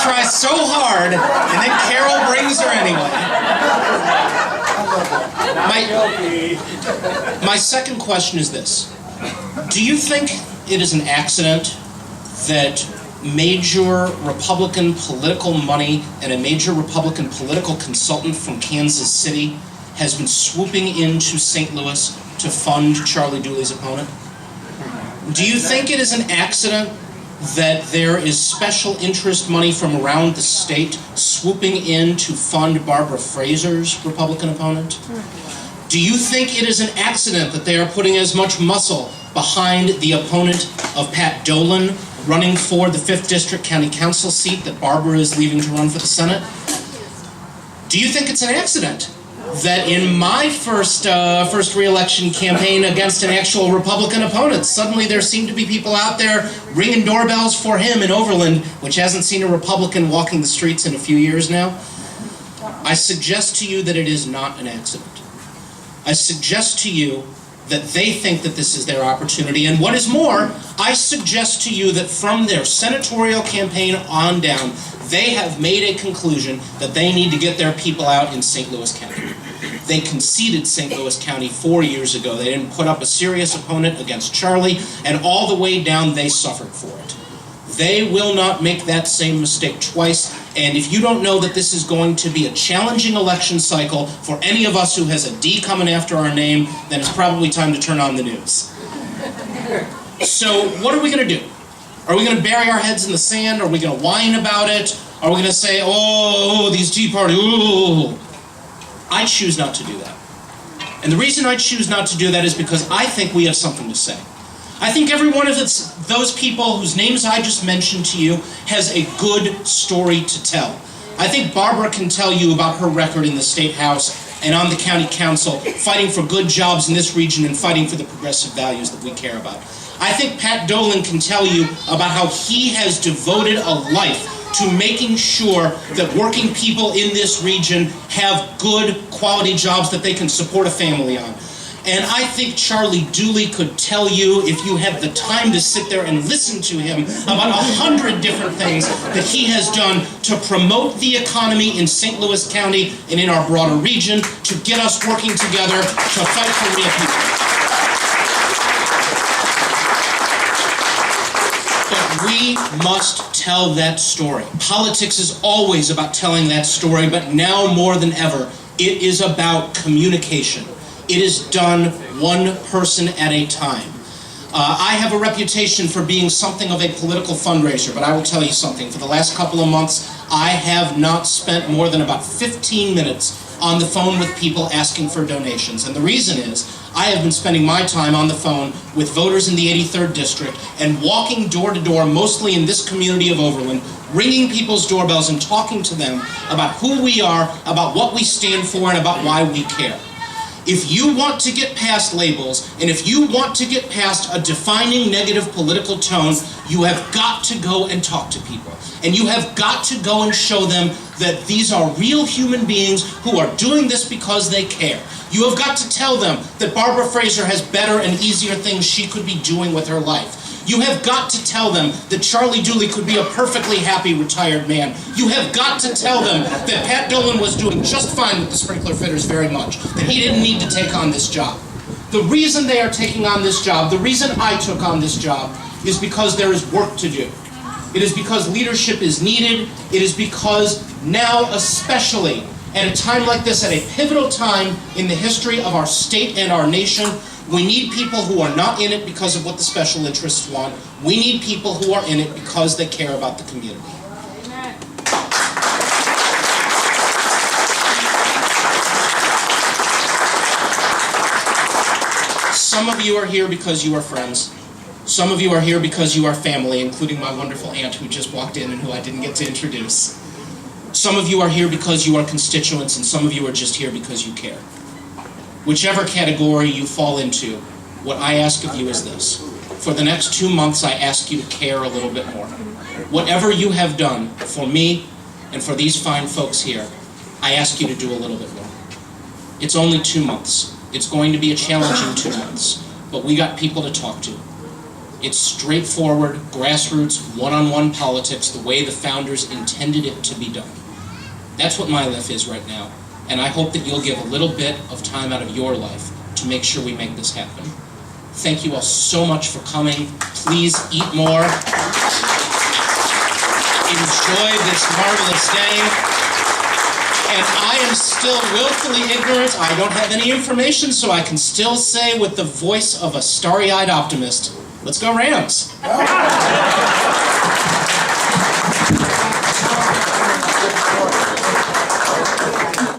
tries so hard, and then Carol brings her anyway. My second question is this. Do you think it is an accident that major Republican political money and a major Republican political consultant from Kansas City has been swooping into St. Louis to fund Charlie Dooley's opponent? Do you think it is an accident that there is special interest money from around the state swooping in to fund Barbara Fraser's Republican opponent? Do you think it is an accident that they are putting as much muscle behind the opponent of Pat Dolan running for the 5th District County Council seat that Barbara is leaving to run for the Senate? Do you think it's an accident that in my first re-election campaign against an actual Republican opponent, suddenly there seem to be people out there ringing doorbells for him in Overland, which hasn't seen a Republican walking the streets in a few years now? I suggest to you that it is not an accident. I suggest to you that they think that this is their opportunity, and what is more, I suggest to you that from their senatorial campaign on down, they have made a conclusion that they need to get their people out in St. Louis County. They conceded St. Louis County 4 years ago. They didn't put up a serious opponent against Charlie, and all the way down they suffered for it. They will not make that same mistake twice, and if you don't know that this is going to be a challenging election cycle for any of us who has a D coming after our name, then it's probably time to turn on the news. So what are we going to do? Are we going to bury our heads in the sand? Are we going to whine about it? Are we going to say, oh, these Tea Party, ooh? I choose not to do that. And the reason I choose not to do that is because I think we have something to say. I think every one of those people whose names I just mentioned to you has a good story to tell. I think Barbara can tell you about her record in the State House and on the County Council, fighting for good jobs in this region and fighting for the progressive values that we care about. I think Pat Dolan can tell you about how he has devoted a life to making sure that working people in this region have good quality jobs that they can support a family on. And I think Charlie Dooley could tell you, if you had the time to sit there and listen to him, about 100 different things that he has done to promote the economy in St. Louis County and in our broader region, to get us working together to fight for real people. But we must tell that story. Politics is always about telling that story, but now more than ever, it is about communication. It is done one person at a time. I have a reputation for being something of a political fundraiser, but I will tell you something. For the last couple of months, I have not spent more than about 15 minutes on the phone with people asking for donations. And the reason is, I have been spending my time on the phone with voters in the 83rd District and walking door to door, mostly in this community of Overland, ringing people's doorbells and talking to them about who we are, about what we stand for, and about why we care. If you want to get past labels, and if you want to get past a defining negative political tone, you have got to go and talk to people. And you have got to go and show them that these are real human beings who are doing this because they care. You have got to tell them that Barbara Fraser has better and easier things she could be doing with her life. You have got to tell them that Charlie Dooley could be a perfectly happy retired man. You have got to tell them that Pat Dolan was doing just fine with the sprinkler fitters very much, that he didn't need to take on this job. The reason they are taking on this job, the reason I took on this job, is because there is work to do. It is because leadership is needed. It is because now, especially at a time like this, at a pivotal time in the history of our state and our nation, we need people who are not in it because of what the special interests want. We need people who are in it because they care about the community. Amen. Some of you are here because you are friends. Some of you are here because you are family, including my wonderful aunt who just walked in and who I didn't get to introduce. Some of you are here because you are constituents, and some of you are just here because you care. Whichever category you fall into, what I ask of you is this. For the next 2 months, I ask you to care a little bit more. Whatever you have done for me and for these fine folks here, I ask you to do a little bit more. It's only 2 months. It's going to be a challenging 2 months, but we got people to talk to. It's straightforward, grassroots, one-on-one politics, the way the founders intended it to be done. That's what my life is right now, and I hope that you'll give a little bit of time out of your life to make sure we make this happen. Thank you all so much for coming. Please eat more. Enjoy this marvelous day. And I am still willfully ignorant. I don't have any information, so I can still say with the voice of a starry-eyed optimist, let's go Rams!